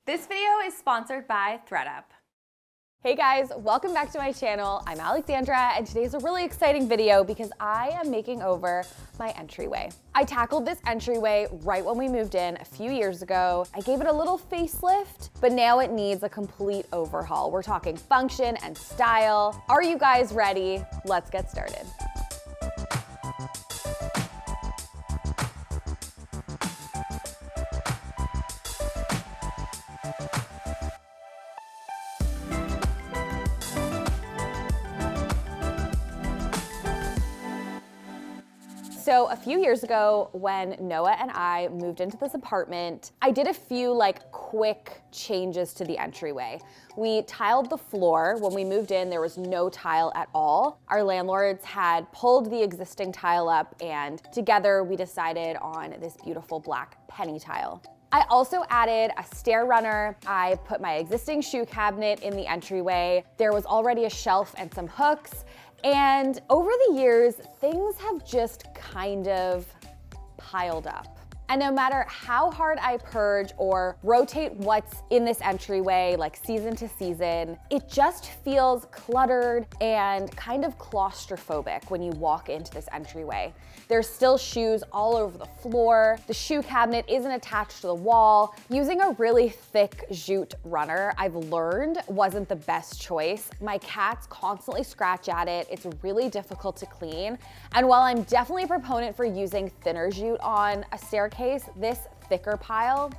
This video is sponsored by ThredUp. Hey guys, welcome back to my channel. I'm Alexandra, and today's a really exciting video because I am making over my entryway. I tackled this entryway right when we moved in a few years ago. I gave it a little facelift, but now it needs a complete overhaul. We're talking function and style. Are you guys ready? Let's get started. So a few years ago, when Noah and I moved into this apartment, I did a few quick changes to the entryway. We tiled the floor. When we moved in, there was no tile at all. Our landlords had pulled the existing tile up, and together we decided on this beautiful black penny tile. I also added a stair runner. I put my existing shoe cabinet in the entryway. There was already a shelf and some hooks. And over the years, things have just kind of piled up. And no matter how hard I purge or rotate what's in this entryway, like season to season, it just feels cluttered and kind of claustrophobic when you walk into this entryway. There's still shoes all over the floor. The shoe cabinet isn't attached to the wall. Using a really thick jute runner, I've learned, wasn't the best choice. My cats constantly scratch at it. It's really difficult to clean. And while I'm definitely a proponent for using thinner jute on a staircase, this thicker pile,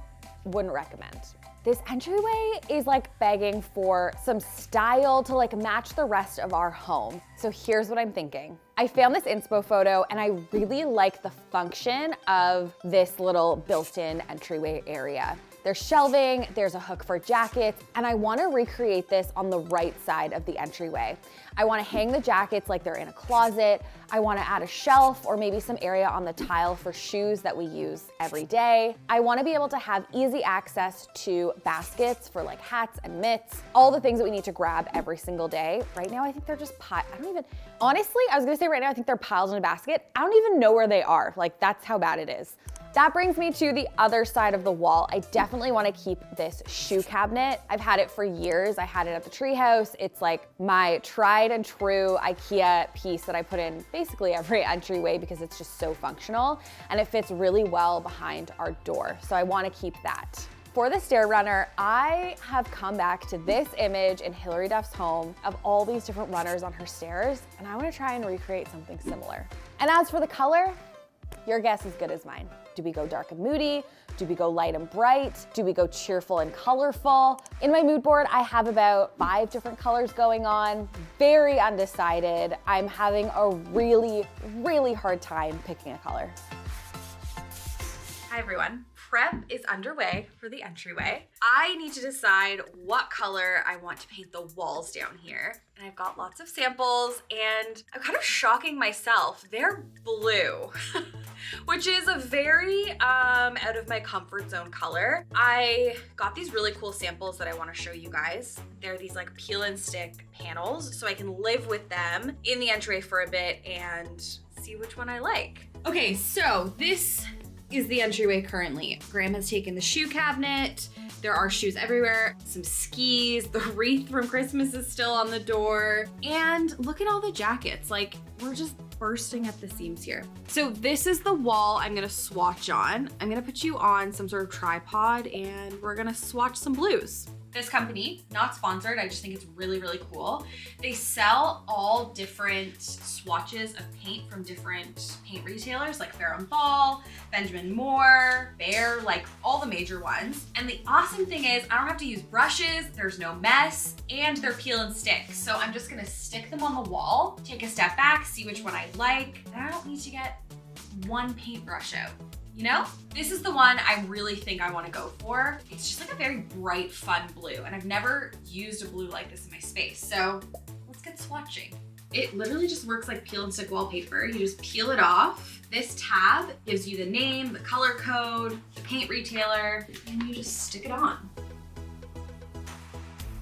wouldn't recommend. This entryway is begging for some style to match the rest of our home. So here's what I'm thinking. I found this inspo photo and I really like the function of this little built-in entryway area. There's shelving, there's a hook for jackets, and I want to recreate this on the right side of the entryway. I want to hang the jackets like they're in a closet. I want to add a shelf or maybe some area on the tile for shoes that we use every day. I want to be able to have easy access to baskets for hats and mitts, all the things that we need to grab every single day. Right now, I think they're just honestly, I was gonna say right now, I think they're piles in a basket. I don't even know where they are. That's how bad it is. That brings me to the other side of the wall. I definitely want to keep this shoe cabinet. I've had it for years. I had it at the treehouse. It's my tried and true IKEA piece that I put in basically every entryway because it's just so functional and it fits really well behind our door. So I want to keep that. For the stair runner, I have come back to this image in Hilary Duff's home of all these different runners on her stairs, and I want to try and recreate something similar. And as for the color, your guess is as good as mine. Do we go dark and moody? Do we go light and bright? Do we go cheerful and colorful? In my mood board, I have about 5 different colors going on. Very undecided. I'm having a really, really hard time picking a color. Hi everyone. Prep is underway for the entryway. I need to decide what color I want to paint the walls down here. And I've got lots of samples and I'm kind of shocking myself. They're blue, which is a very out of my comfort zone color. I got these really cool samples that I want to show you guys. They're these peel and stick panels, so I can live with them in the entryway for a bit and see which one I like. Okay, so this is the entryway currently. Graham has taken the shoe cabinet. There are shoes everywhere, some skis, the wreath from Christmas is still on the door. And look at all the jackets. We're just bursting at the seams here. So this is the wall I'm gonna swatch on. I'm gonna put you on some sort of tripod and we're gonna swatch some blues. This company, not sponsored, I just think it's really, really cool. They sell all different swatches of paint from different paint retailers like Farrow & Ball, Benjamin Moore, Behr, all the major ones. And the awesome thing is I don't have to use brushes, there's no mess, and they're peel and stick. So I'm just gonna stick them on the wall, take a step back, see which one I like, and I don't need to get one paintbrush out. You know? This is the one I really think I want to go for. It's just a very bright, fun blue, and I've never used a blue like this in my space. So let's get swatching. It literally just works like peel and stick wallpaper. You just peel it off. This tab gives you the name, the color code, the paint retailer, and you just stick it on.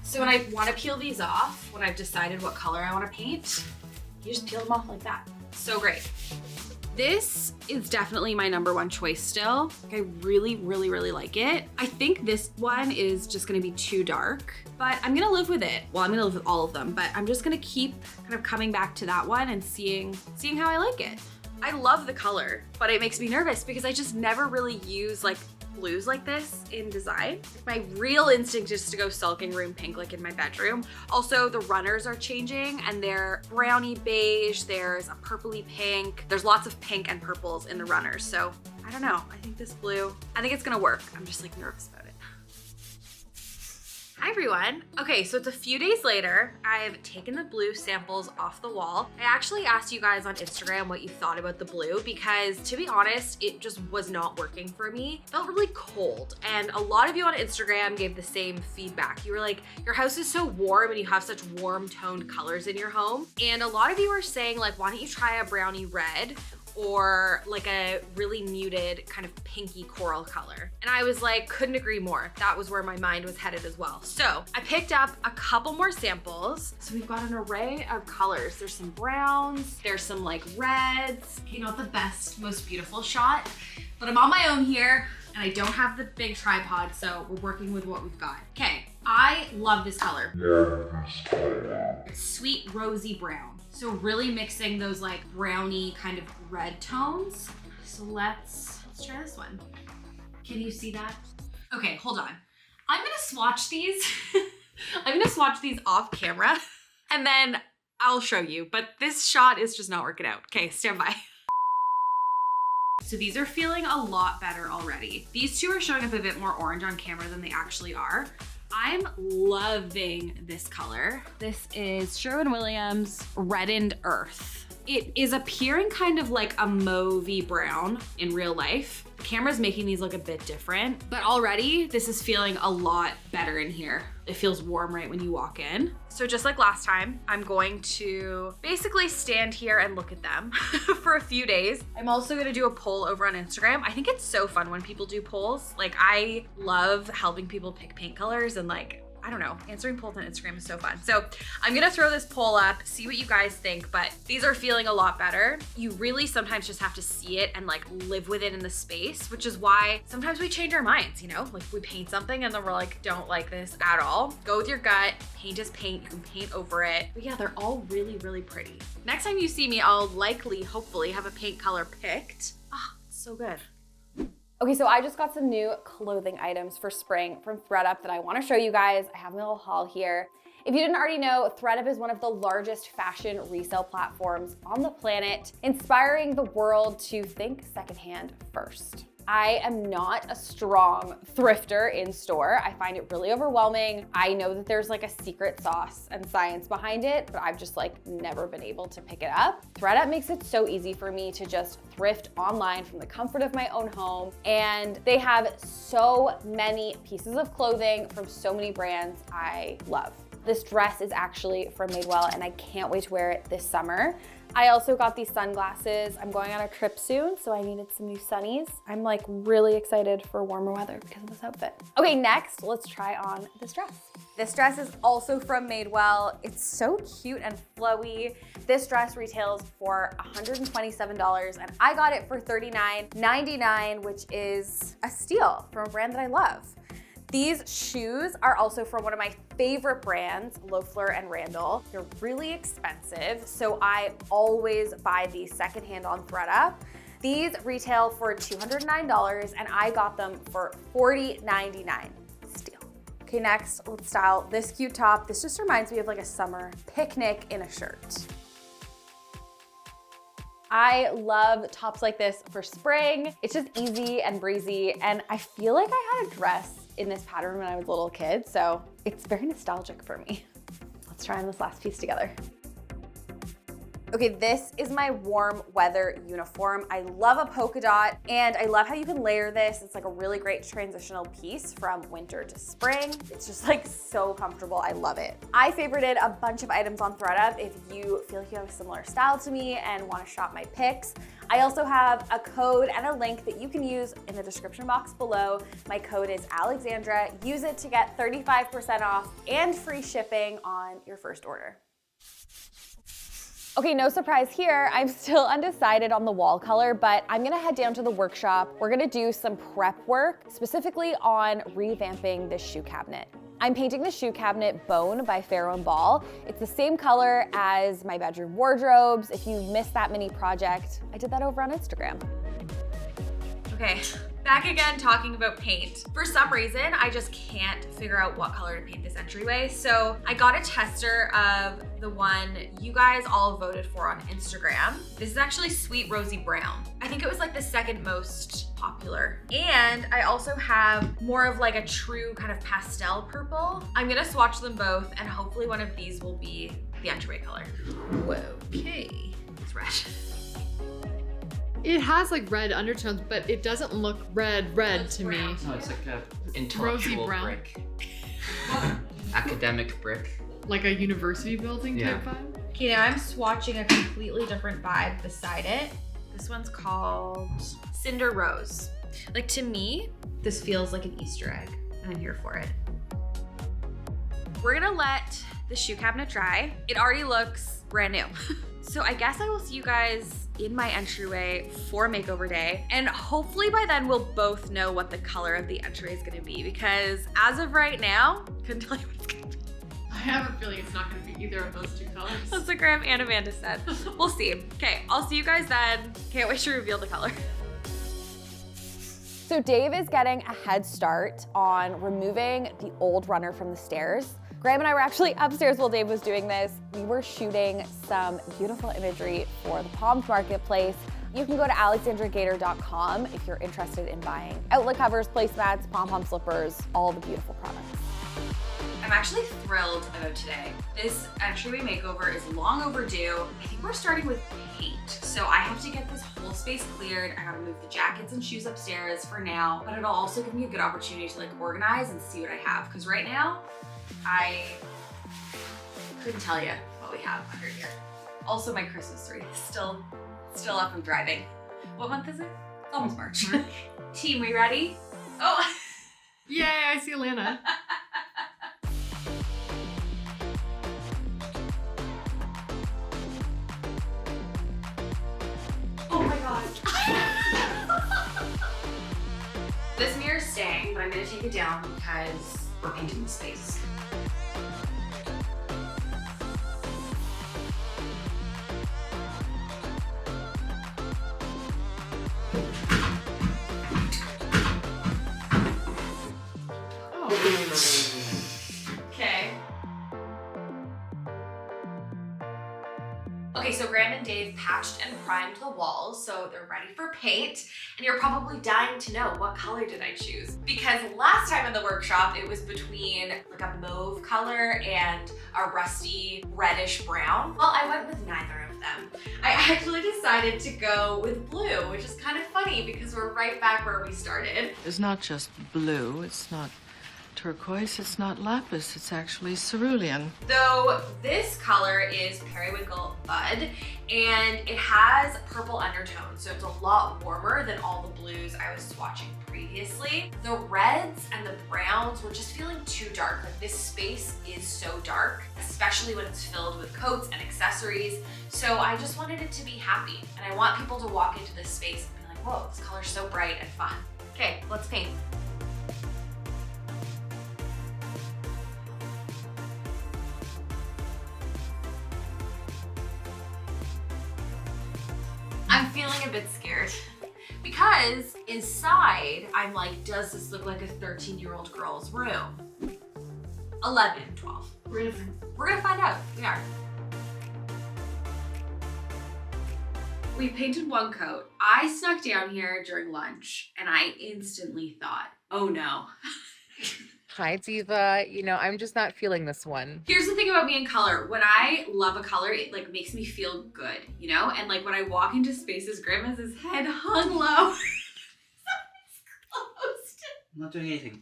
So when I want to peel these off, when I've decided what color I want to paint, you just peel them off like that. So great. This is definitely my number one choice still. Like, I really, really, really like it. I think this one is just gonna be too dark, but I'm gonna live with it. Well, I'm gonna live with all of them, but I'm just gonna keep kind of coming back to that one and seeing how I like it. I love the color, but it makes me nervous because I just never really use like blues like this in design. My real instinct is to go sulking room pink like in my bedroom. Also, the runners are changing and they're brownie beige, there's a purpley pink, there's lots of pink and purples in the runners. So I don't know, I think this blue, I think it's gonna work. I'm just like nervous about it. Hi everyone. Okay, so it's a few days later. I've taken the blue samples off the wall. I actually asked you guys on Instagram what you thought about the blue because, to be honest, it just was not working for me. It felt really cold, and a lot of you on Instagram gave the same feedback. You were like, your house is so warm and you have such warm toned colors in your home. And a lot of you were saying like, why don't you try a brownie red or like a really muted kind of pinky coral color. And I was like, couldn't agree more. That was where my mind was headed as well. So I picked up a couple more samples. So we've got an array of colors. There's some browns, there's some like reds. Okay, not the best, most beautiful shot, but I'm on my own here and I don't have the big tripod, so we're working with what we've got. Okay, I love this color. It's sweet rosy brown. So really mixing those like brownie kind of red tones. So let's try this one. Can you see that? Okay, hold on. I'm gonna swatch these. I'm gonna swatch these off camera and then I'll show you, but this shot is just not working out. Okay, stand by. So these are feeling a lot better already. These two are showing up a bit more orange on camera than they actually are. I'm loving this color. This is Sherwin-Williams Reddened Earth. It is appearing kind of like a mauvey brown in real life. The camera's making these look a bit different, but already this is feeling a lot better in here. It feels warm right when you walk in. So just like last time, I'm going to basically stand here and look at them for a few days. I'm also gonna do a poll over on Instagram. I think it's so fun when people do polls. Like, I love helping people pick paint colors and like, I don't know, answering polls on Instagram is so fun. So I'm gonna throw this poll up, see what you guys think, but these are feeling a lot better. You really sometimes just have to see it and like live with it in the space, which is why sometimes we change our minds, you know? Like we paint something and then we're like, don't like this at all. Go with your gut, paint is paint, you can paint over it. But yeah, they're all really, really pretty. Next time you see me, I'll likely, hopefully have a paint color picked. Ah, it's so good. Okay, so I just got some new clothing items for spring from ThredUp that I wanna show you guys. I have my little haul here. If you didn't already know, ThredUp is one of the largest fashion resale platforms on the planet, inspiring the world to think secondhand first. I am not a strong thrifter in store. I find it really overwhelming. I know that there's like a secret sauce and science behind it, but I've just like never been able to pick it up. ThredUp makes it so easy for me to just thrift online from the comfort of my own home. And they have so many pieces of clothing from so many brands I love. This dress is actually from Madewell and I can't wait to wear it this summer. I also got these sunglasses. I'm going on a trip soon, so I needed some new sunnies. I'm like really excited for warmer weather because of this outfit. Okay, next, let's try on this dress. This dress is also from Madewell. It's so cute and flowy. This dress retails for $127 and I got it for $39.99, which is a steal from a brand that I love. These shoes are also from one of my favorite brands, Loeffler and Randall. They're really expensive, so I always buy these secondhand on ThredUp. These retail for $209 and I got them for $40.99. Steal. Okay, next, let's style this cute top. This just reminds me of like a summer picnic in a shirt. I love tops like this for spring. It's just easy and breezy, and I feel like I had a dress in this pattern when I was a little kid, so it's very nostalgic for me. Let's try on this last piece together. Okay, this is my warm weather uniform. I love a polka dot and I love how you can layer this. It's like a really great transitional piece from winter to spring. It's just like so comfortable. I love it. I favorited a bunch of items on ThredUp if you feel like you have a similar style to me and want to shop my picks. I also have a code and a link that you can use in the description box below. My code is Alexandra. Use it to get 35% off and free shipping on your first order. Okay, no surprise here. I'm still undecided on the wall color, but I'm gonna head down to the workshop. We're gonna do some prep work, specifically on revamping this shoe cabinet. I'm painting the shoe cabinet Bone by Farrow & Ball. It's the same color as my bedroom wardrobes. If you missed that mini project, I did that over on Instagram. Okay, back again talking about paint. For some reason, I just can't figure out what color to paint this entryway. So I got a tester of the one you guys all voted for on Instagram. This is actually Sweet Rosy Brown. I think it was like the second most popular. And I also have more of like a true kind of pastel purple. I'm gonna swatch them both and hopefully one of these will be the entryway color. Okay, it's red. It has like red undertones, but it doesn't look red to me. No, it's like a Rosy intellectual brown. brick. Academic brick. Like a university building type vibe. Okay, now I'm swatching a completely different vibe beside it. This one's called Cinder Rose. Like to me, this feels like an Easter egg, and I'm here for it. We're gonna let the shoe cabinet dry. It already looks brand new. So I guess I will see you guys in my entryway for makeover day. And hopefully by then we'll both know what the color of the entryway is gonna be, because as of right now, couldn't tell you what it's gonna be. I have a feeling it's not gonna be either of those two colors. That's what Graham and Amanda said. We'll see. Okay, I'll see you guys then. Can't wait to reveal the color. So Dave is getting a head start on removing the old runner from the stairs. Graham and I were actually upstairs while Dave was doing this. We were shooting some beautiful imagery for the Palms Marketplace. You can go to alexandragator.com if you're interested in buying outlet covers, placemats, pom-pom slippers, all the beautiful products. I'm actually thrilled about today. This entryway makeover is long overdue. I think we're starting with paint. So I have to get this whole space cleared. I gotta move the jackets and shoes upstairs for now, but it'll also give me a good opportunity to like organize and see what I have. Because right now, I couldn't tell you what we have under here. Also, my Christmas tree is still up and thriving. What month is it? It's almost March. Team, we ready? Oh! Yay, I see Alana. Oh my god. This mirror's staying, but I'm gonna take it down because we're painting the space. Okay. Okay, so Graham and Dave patched and primed the walls, so they're ready for paint. And you're probably dying to know, what color did I choose? Because last time in the workshop, it was between like a mauve color and a rusty reddish brown. Well, I went with neither of them. I actually decided to go with blue, which is kind of funny because we're right back where we started. It's not just blue, it's not turquoise, it's not lapis, it's actually cerulean. Though this color is Periwinkle Bud, and it has purple undertones, so it's a lot warmer than all the blues I was swatching previously. The reds and the browns were just feeling too dark. Like this space is so dark, especially when it's filled with coats and accessories. So I just wanted it to be happy, and I want people to walk into this space and be like, whoa, this color's so bright and fun. Okay, let's paint. I'm feeling a bit scared because inside I'm like, does this look like a 13-year-old girl's room? 11, 12. We're gonna find out. We are. We painted one coat. I snuck down here during lunch and I instantly thought, oh no. Hi, Diva. You know, I'm just not feeling this one. Here's the thing about me and color. When I love a color, it like makes me feel good, you know? And like when I walk into spaces, Graham has his head hung low. I'm not doing anything.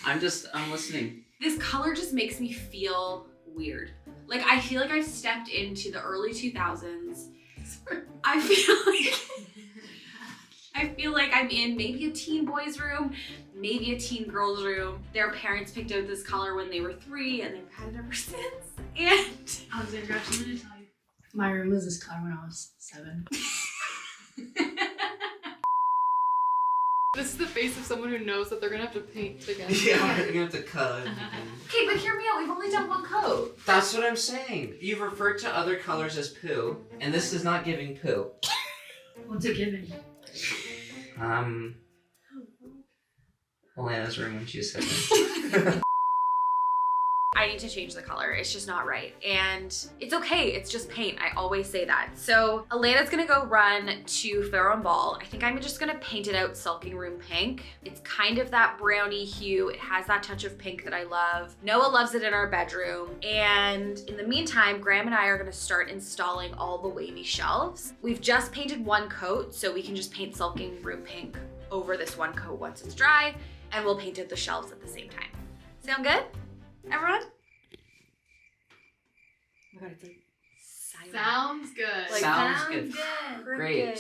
I'm listening. This color just makes me feel weird. Like I feel like I've stepped into the early 2000s. I feel like I'm in maybe a teen boy's room, maybe a teen girl's room. Their parents picked out this color when they were 3 and they've had it ever since. And Alexandra, I'm gonna tell you. My room was this color when I was 7. This is the face of someone who knows that they're gonna have to paint again. Yeah, you're gonna have to cut it. Okay, but hear me out. We've only done one coat. That's what I'm saying. You've referred to other colors as poo, and this is not giving poo. What's it giving? Alana's room when she was 7. I need to change the color. It's just not right. And it's okay. It's just paint. I always say that. So Alana's gonna go run to Fair and Ball. I think I'm just gonna paint it out Sulking Room pink. It's kind of that brownie hue. It has that touch of pink that I love. Noah loves it in our bedroom. And in the meantime, Graham and I are gonna start installing all the wavy shelves. We've just painted one coat, so we can just paint Sulking Room pink over this one coat once it's dry, and we'll paint out the shelves at the same time. Sound good? Everyone? Oh my god, it's like silent. Sounds good. Like, Sounds sounds good. Great.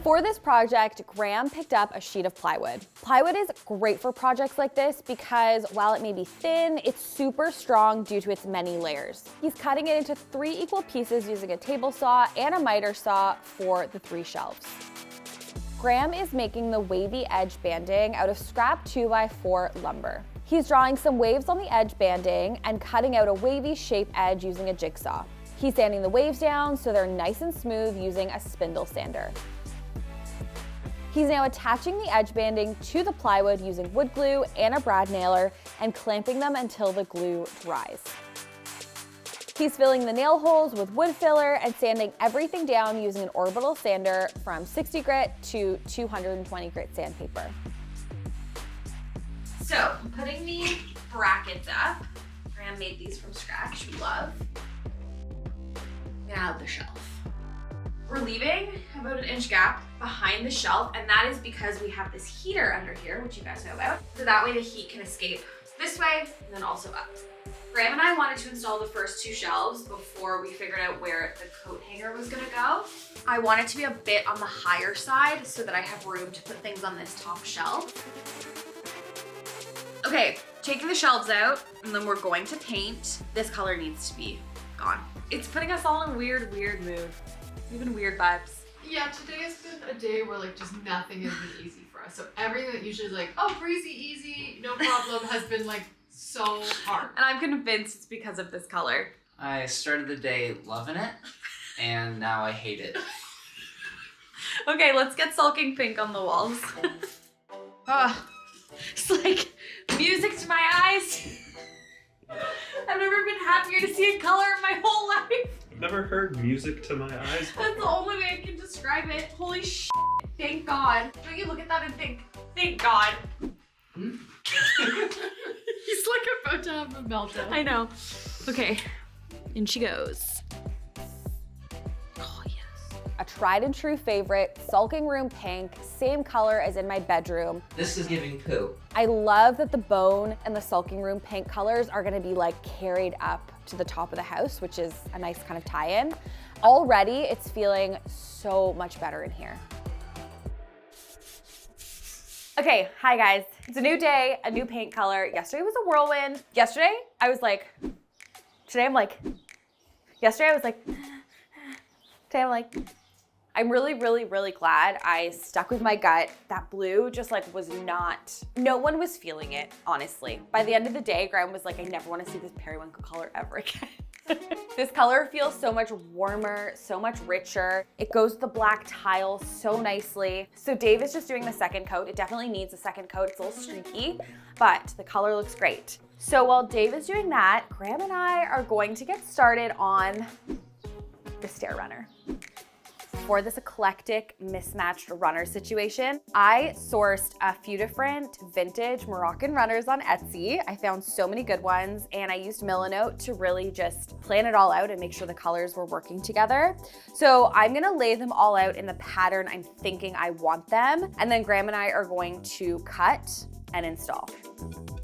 For this project, Graham picked up a sheet of plywood. Plywood is great for projects like this because while it may be thin, it's super strong due to its many layers. He's cutting it into 3 equal pieces using a table saw and a miter saw for the 3 shelves. Graham is making the wavy edge banding out of scrap 2x4 lumber. He's drawing some waves on the edge banding and cutting out a wavy shape edge using a jigsaw. He's sanding the waves down so they're nice and smooth using a spindle sander. He's now attaching the edge banding to the plywood using wood glue and a brad nailer and clamping them until the glue dries. He's filling the nail holes with wood filler and sanding everything down using an orbital sander from 60 grit to 220 grit sandpaper. So, I'm putting the brackets up. Graham made these from scratch, we love. Now the shelf. We're leaving about an inch gap behind the shelf, and that is because we have this heater under here, which you guys know about. So that way the heat can escape this way and then also up. Graham and I wanted to install the first 2 shelves before we figured out where the coat hanger was gonna go. I want it to be a bit on the higher side so that I have room to put things on this top shelf. Okay, taking the shelves out, and then we're going to paint. This color needs to be gone. It's putting us all in a weird mood. Even weird vibes. Yeah, today has been a day where like just nothing has been easy for us. So everything that usually is like, oh, breezy, easy, no problem, has been like so hard. And I'm convinced it's because of this color. I started the day loving it, and now I hate it. Okay, let's get Sulking Pink on the walls. It's like music to my eyes. I've never been happier to see a color in my whole life. I've never heard music to my eyes. That's the only way I can describe it. Holy shit. Thank God. Don't you look at that and think, thank God. He's like about to have a meltdown. I know. Okay, in she goes. Oh, yes. A tried and true favorite, Sulking Room pink, same color as in my bedroom. This is giving poo. I love that the bone and the Sulking Room pink colors are gonna be like carried up to the top of the house, which is a nice kind of tie-in. Already, it's feeling so much better in here. Okay, hi guys. It's a new day, a new paint color. Yesterday was a whirlwind. Yesterday, I was like, today I'm like, yesterday I was like, today I'm like, I'm really glad I stuck with my gut. That blue just like was not, no one was feeling it, honestly. By the end of the day, Graham was like, I never wanna see this periwinkle color ever again. This color feels so much warmer, so much richer. It goes with the black tile so nicely. So Dave is just doing the second coat. It definitely needs a second coat. It's a little streaky, but the color looks great. So while Dave is doing that, Graham and I are going to get started on the stair runner. For this eclectic mismatched runner situation, I sourced a few different vintage Moroccan runners on Etsy. I found so many good ones, and I used Milanote to really just plan it all out and make sure the colors were working together. So I'm gonna lay them all out in the pattern I'm thinking I want them, and then Graham and I are going to cut and install.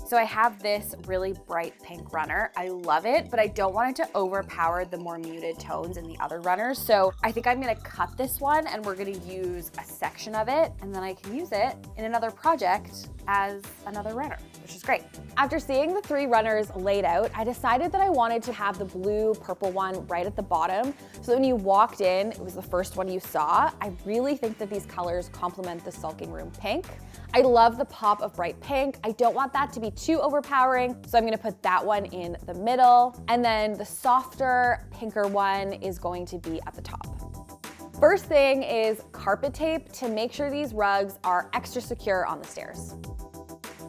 So I have this really bright pink runner. I love it, but I don't want it to overpower the more muted tones in the other runners. So I think I'm gonna cut this one and we're gonna use a section of it, and then I can use it in another project as another runner, which is great. After seeing the 3 runners laid out, I decided that I wanted to have the blue purple one right at the bottom, so that when you walked in, it was the first one you saw. I really think that these colors complement the Sulking Room pink. I love the pop of bright pink. I don't want that to be too overpowering, so I'm gonna put that one in the middle, and then the softer, pinker one is going to be at the top. First thing is carpet tape to make sure these rugs are extra secure on the stairs.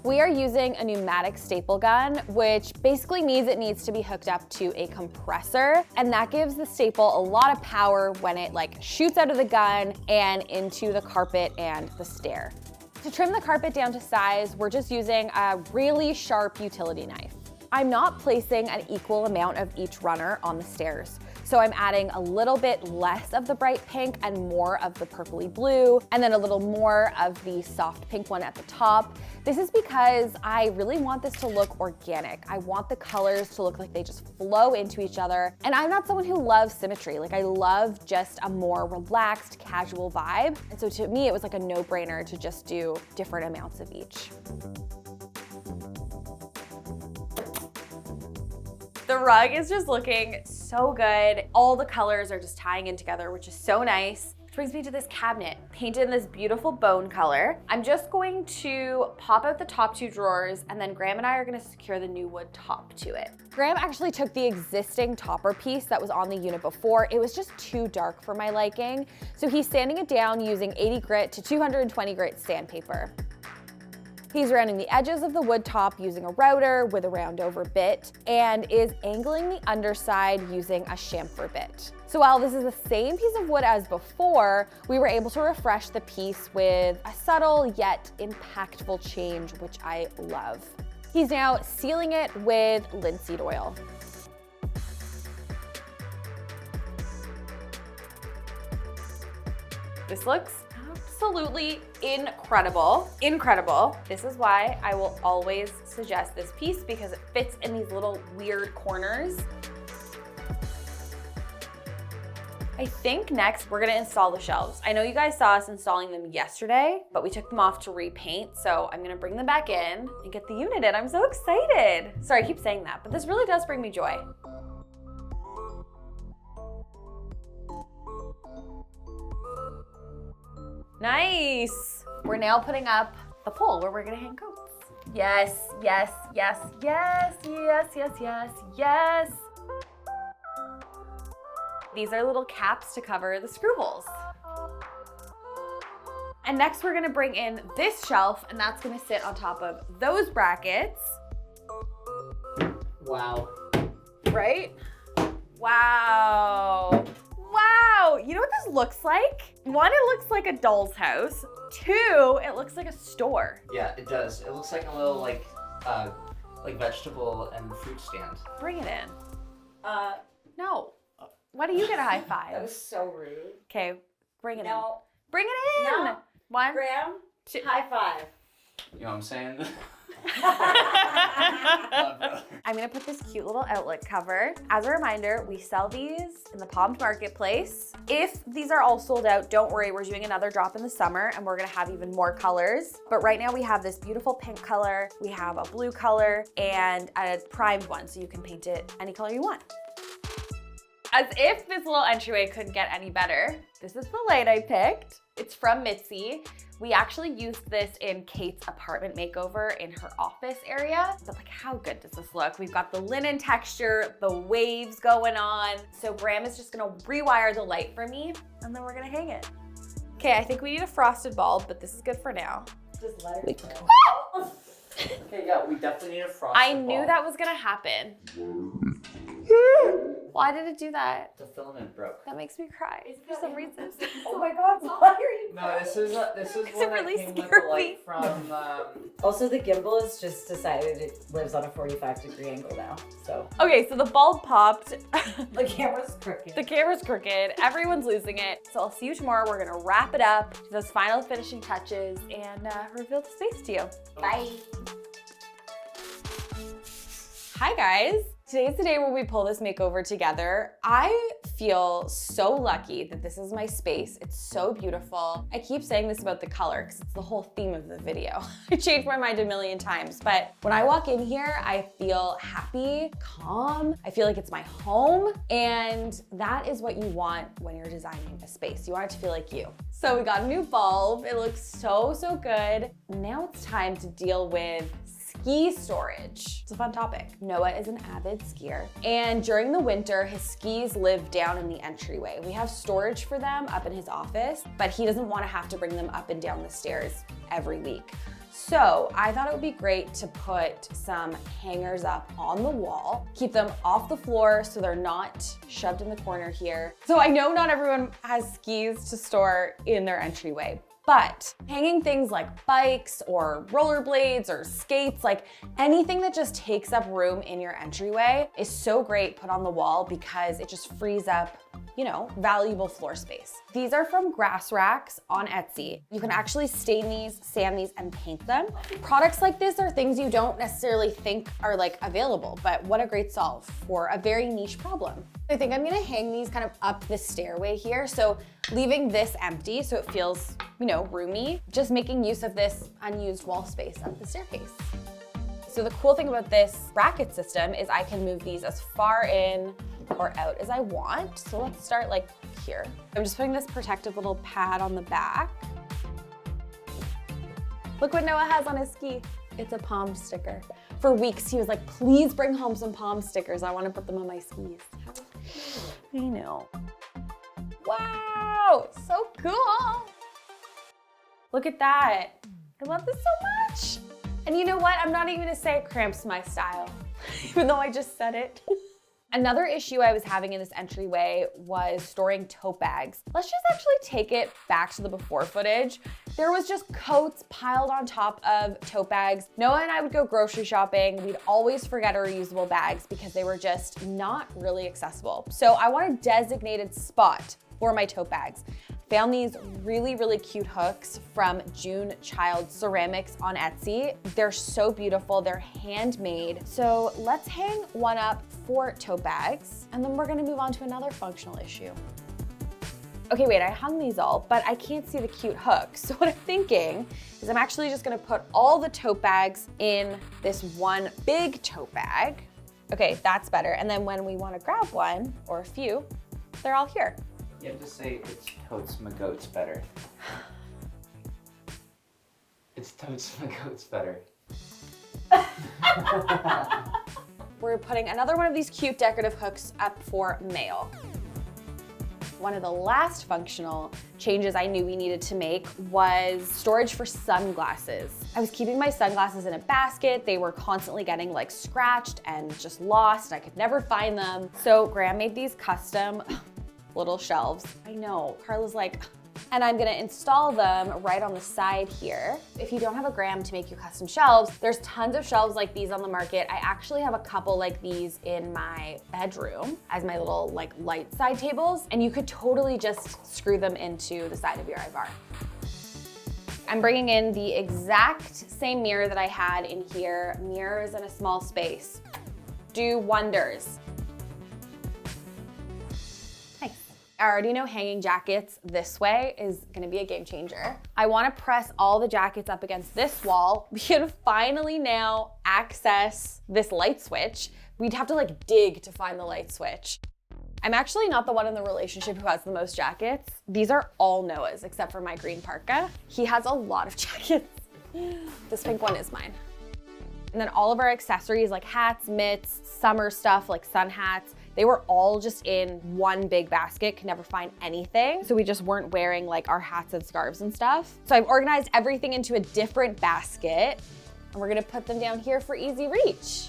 We are using a pneumatic staple gun, which basically means it needs to be hooked up to a compressor, and that gives the staple a lot of power when it shoots out of the gun and into the carpet and the stair. To trim the carpet down to size, we're just using a really sharp utility knife. I'm not placing an equal amount of each runner on the stairs. So I'm adding a little bit less of the bright pink and more of the purpley blue, and then a little more of the soft pink one at the top. This is because I really want this to look organic. I want the colors to look like they just flow into each other. And I'm not someone who loves symmetry. I love just a more relaxed, casual vibe. And so to me, it was like a no-brainer to just do different amounts of each. The rug is just looking so good. All the colors are just tying in together, which is so nice. Which brings me to this cabinet, painted in this beautiful bone color. I'm just going to pop out the top 2 drawers, and then Graham and I are gonna secure the new wood top to it. Graham actually took the existing topper piece that was on the unit before. It was just too dark for my liking. So he's sanding it down using 80 grit to 220 grit sandpaper. He's rounding the edges of the wood top using a router with a round over bit, and is angling the underside using a chamfer bit. So while this is the same piece of wood as before, we were able to refresh the piece with a subtle yet impactful change, which I love. He's now sealing it with linseed oil. This looks absolutely incredible. Incredible. This is why I will always suggest this piece, because it fits in these little weird corners. I think next we're gonna install the shelves. I know you guys saw us installing them yesterday, but we took them off to repaint, so I'm gonna bring them back in and get the unit in. I'm so excited. Sorry, I keep saying that, but this really does bring me joy. Nice. We're now putting up the pole where we're gonna hang coats. Yes, yes, yes, yes, yes, yes, yes, yes. These are little caps to cover the screw holes. And next we're gonna bring in this shelf, and that's gonna sit on top of those brackets. Wow. Right? Wow. Wow, you know what this looks like? 1, it looks like a doll's house. 2, it looks like a store. Yeah, it does. It looks like a little like vegetable and fruit stand. Bring it in. No. Why do you get a high five? That was so rude. Okay, bring it in. No. Bring it in. No. 1, Graham, 2. high five. You know what I'm saying? I'm gonna put this cute little outlet cover. As a reminder, we sell these in the Palmed Marketplace. If these are all sold out, don't worry, we're doing another drop in the summer and we're gonna have even more colors. But right now we have this beautiful pink color, we have a blue color, and a primed one, so you can paint it any color you want. As if this little entryway couldn't get any better, this is the light I picked. It's from Mitzi. We actually used this in Kate's apartment makeover in her office area. But how good does this look? We've got the linen texture, the waves going on. So Graham is just gonna rewire the light for me, and then we're gonna hang it. Okay, I think we need a frosted bulb, but this is good for now. Just let her go. Okay, yeah, we definitely need a frosted I knew bulb. that was gonna happen. Why did it do that? The filament broke. That makes me cry for some reason. Oh my god, why are you? No, this is It one that really came with scared the light from. Also, the gimbal has just decided it lives on a 45-degree angle now, so. Okay, so the bulb popped. The camera's crooked. The camera's crooked. Everyone's losing it. So I'll see you tomorrow. We're gonna wrap it up, do those final finishing touches, and reveal the space to you. Bye. Hi guys. Today's the day when we pull this makeover together. I feel so lucky that this is my space. It's so beautiful. I keep saying this about the color because it's the whole theme of the video. I changed my mind a million times, but when I walk in here, I feel happy, calm. I feel like it's my home, and that is what you want when you're designing a space. You want it to feel like you. So we got a new bulb. It looks so, so good. Now it's time to deal with ski storage. It's a fun topic. Noah is an avid skier, and during the winter, his skis live down in the entryway. We have storage for them up in his office, but he doesn't want to have to bring them up and down the stairs every week. So I thought it would be great to put some hangers up on the wall, keep them off the floor so they're not shoved in the corner here. So I know not everyone has skis to store in their entryway, but hanging things like bikes or rollerblades or skates, like anything that just takes up room in your entryway is so great put on the wall because it just frees up, you know, valuable floor space. These are from Grass Racks on Etsy. You can actually stain these, sand these, and paint them. Products like this are things you don't necessarily think are like available, but what a great solve for a very niche problem. I think I'm gonna hang these kind of up the stairway here. So leaving this empty so it feels, you know, roomy, just making use of this unused wall space up the staircase. So the cool thing about this bracket system is I can move these as far in or out as I want. So let's start like here. I'm just putting this protective little pad on the back. Look what Noah has on his ski. It's a palm sticker. For weeks, he was like, please bring home some palm stickers. I want to put them on my skis. I know. Wow, so cool. Look at that. I love this so much. And you know what? I'm not even gonna say it cramps my style, even though I just said it. Another issue I was having in this entryway was storing tote bags. Let's just actually take it back to the before footage. There was just coats piled on top of tote bags. Noah and I would go grocery shopping. We'd always forget our reusable bags because they were just not really accessible. So I want a designated spot for my tote bags. Found these really, really cute hooks from June Child Ceramics on Etsy. They're so beautiful, they're handmade. So let's hang one up for tote bags, and then we're gonna move on to another functional issue. Okay, wait, I hung these all, but I can't see the cute hooks. So what I'm thinking is I'm actually just gonna put all the tote bags in this one big tote bag. Okay, that's better. And then when we wanna grab one, or a few, they're all here. You have to say it's totes my goats better. It's totes my goats better. We're putting another one of these cute decorative hooks up for mail. One of the last functional changes I knew we needed to make was storage for sunglasses. I was keeping my sunglasses in a basket. They were constantly getting like scratched and just lost. I could never find them. So Graham made these custom little shelves. I know, Carla's like, and I'm gonna install them right on the side here. If you don't have a Graham to make your custom shelves, there's tons of shelves like these on the market. I actually have a couple like these in my bedroom as my little like light side tables, and you could totally just screw them into the side of your iVar. I'm bringing in the exact same mirror that I had in here. Mirrors in a small space do wonders. I already know hanging jackets this way is gonna be a game changer. I wanna press all the jackets up against this wall. We can finally now access this light switch. We'd have to like dig to find the light switch. I'm actually not the one in the relationship who has the most jackets. These are all Noah's except for my green parka. He has a lot of jackets. This pink one is mine. And then all of our accessories like hats, mitts, summer stuff like sun hats, they were all just in one big basket, could never find anything. So we just weren't wearing like our hats and scarves and stuff. So I've organized everything into a different basket, and we're gonna put them down here for easy reach.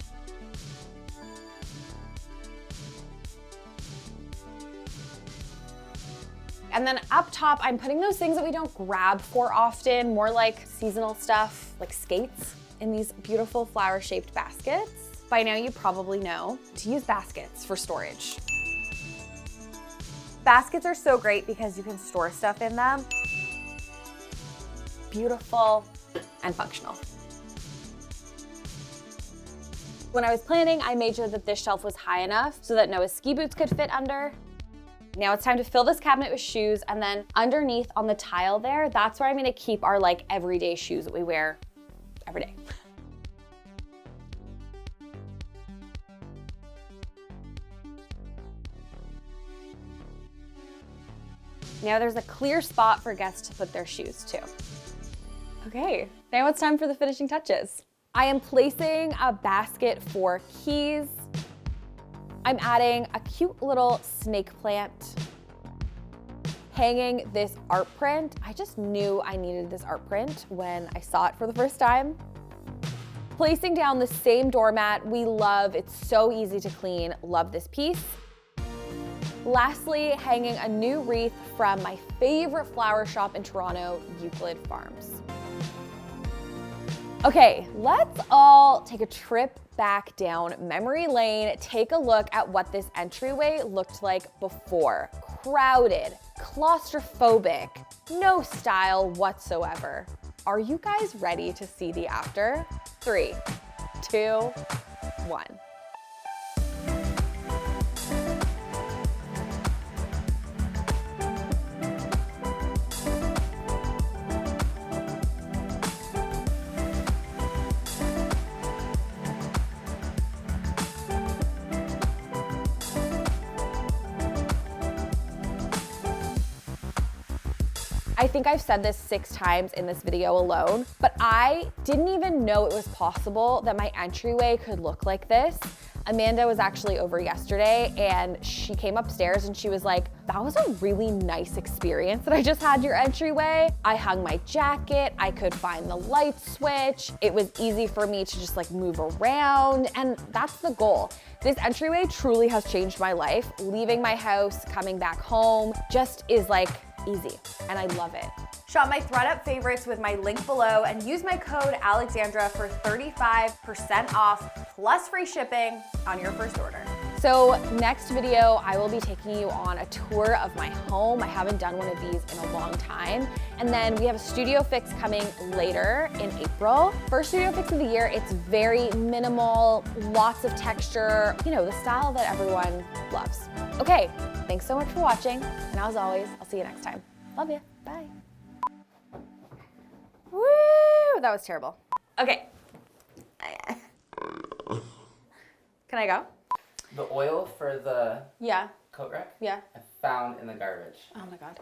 And then up top, I'm putting those things that we don't grab for often, more like seasonal stuff, like skates, in these beautiful flower-shaped baskets. By now you probably know to use baskets for storage. Baskets are so great because you can store stuff in them. Beautiful and functional. When I was planning, I made sure that this shelf was high enough so that Noah's ski boots could fit under. Now it's time to fill this cabinet with shoes, and then underneath on the tile there, that's where I'm gonna keep our like everyday shoes that we wear every day. Now there's a clear spot for guests to put their shoes too. Okay, now it's time for the finishing touches. I am placing a basket for keys. I'm adding a cute little snake plant. Hanging this art print. I just knew I needed this art print when I saw it for the first time. Placing down the same doormat we love. It's so easy to clean. Love this piece. Lastly, hanging a new wreath from my favorite flower shop in Toronto, Euclid Farms. Okay, let's all take a trip back down memory lane, take a look at what this entryway looked like before. Crowded, claustrophobic, no style whatsoever. Are you guys ready to see the after? 3, 2, 1. I think I've said this 6 times in this video alone, but I didn't even know it was possible that my entryway could look like this. Amanda was actually over yesterday and she came upstairs and she was like, that was a really nice experience that I just had your entryway. I hung my jacket, I could find the light switch. It was easy for me to just like move around, and that's the goal. This entryway truly has changed my life. Leaving my house, coming back home, just is like easy, and I love it. Shop my ThredUp favorites with my link below and use my code Alexandra for 35% off plus free shipping on your first order. So next video, I will be taking you on a tour of my home. I haven't done one of these in a long time. And then we have a studio fix coming later in April. First studio fix of the year, it's very minimal, lots of texture, you know, the style that everyone loves. Okay, thanks so much for watching. And as always, I'll see you next time. Love you, bye. Woo, that was terrible. Okay. Can I go? The oil for the Yeah, coat rack yeah. I found in the garbage. Oh my God.